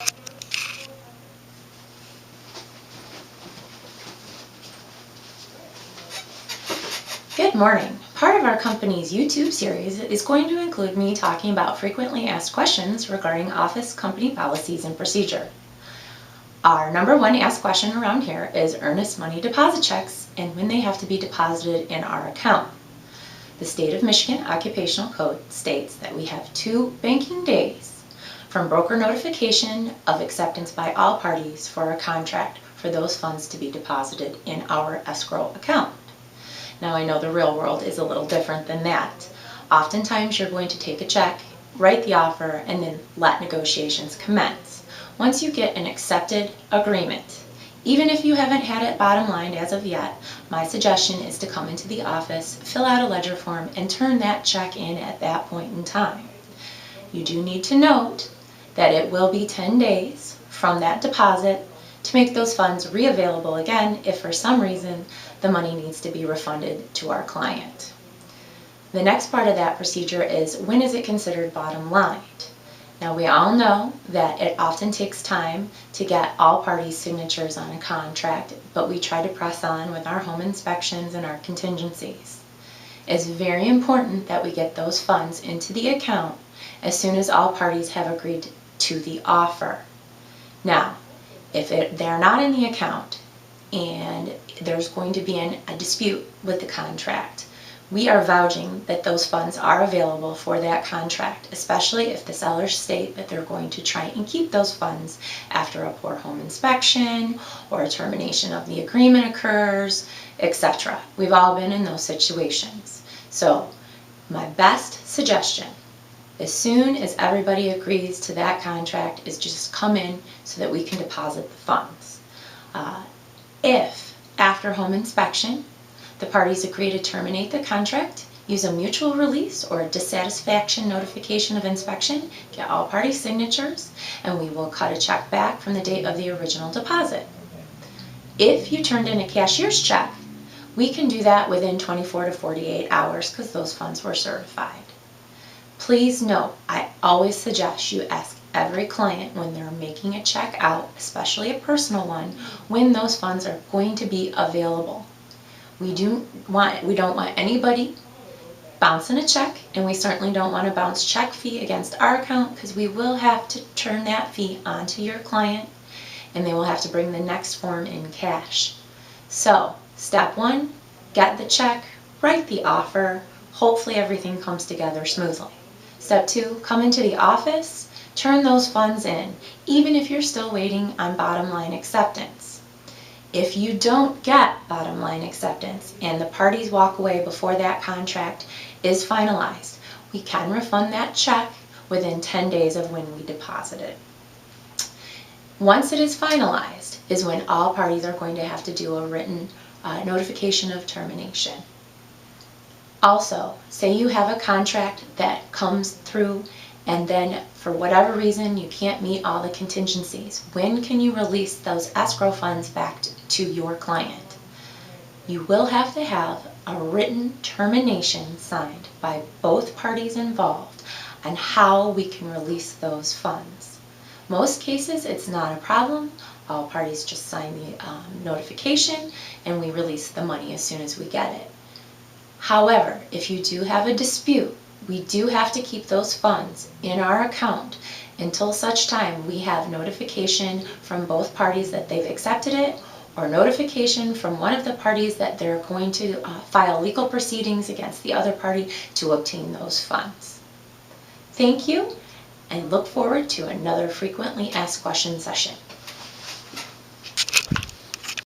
Good morning. Part of our company's YouTube series is going to include me talking about frequently asked questions regarding office company policies and procedure. Our number one asked question around here is Ernest Money deposit checks and when they have to be deposited in our account. The State of Michigan Occupational Code states that we have 2 banking days from broker notification of acceptance by all parties for a contract for those funds to be deposited in our escrow account. Now I know the real world is a little different than that. Oftentimes you're going to take a check, write the offer, and then let negotiations commence. Once you get an accepted agreement, even if you haven't had it bottom lined as of yet, my suggestion is to come into the office, fill out a ledger form, and turn that check in at that point in time. You do need to note that it will be 10 days from that deposit to make those funds reavailable again if for some reason the money needs to be refunded to our client. The next part of that procedure is when is it considered bottom lined? Now we all know that it often takes time to get all parties' signatures on a contract, but we try to press on with our home inspections and our contingencies. It's very important that we get those funds into the account as soon as all parties have agreed to the offer. Now, if they're not in the account and there's going to be a dispute with the contract, we are vouching that those funds are available for that contract, especially if the sellers state that they're going to try and keep those funds after a poor home inspection or a termination of the agreement occurs, etc. We've all been in those situations. So my best suggestion, as soon as everybody agrees to that contract, is just come in so that we can deposit the funds. If after home inspection the parties agree to terminate the contract, use a mutual release or a dissatisfaction notification of inspection, get all parties' signatures, and we will cut a check back from the date of the original deposit. If you turned in a cashier's check, we can do that within 24 to 48 hours because those funds were certified. Please note, I always suggest you ask every client when they're making a check out, especially a personal one, when those funds are going to be available. We don't want anybody bouncing a check, and we certainly don't want to bounce check fee against our account because we will have to turn that fee onto your client and they will have to bring the next form in cash. So, step 1, get the check, write the offer, hopefully everything comes together smoothly. Step 2, come into the office, turn those funds in, even if you're still waiting on bottom line acceptance. If you don't get bottom line acceptance and the parties walk away before that contract is finalized, we can refund that check within 10 days of when we deposit it. Once it is finalized is when all parties are going to have to do a written notification of termination. Also, say you have a contract that comes through and then for whatever reason you can't meet all the contingencies. When can you release those escrow funds back to your client? You will have to have a written termination signed by both parties involved on how we can release those funds. Most cases it's not a problem. All parties just sign the notification and we release the money as soon as we get it. However, if you do have a dispute, we do have to keep those funds in our account until such time we have notification from both parties that they've accepted it, or notification from one of the parties that they're going to file legal proceedings against the other party to obtain those funds. Thank you, and look forward to another frequently asked questions session.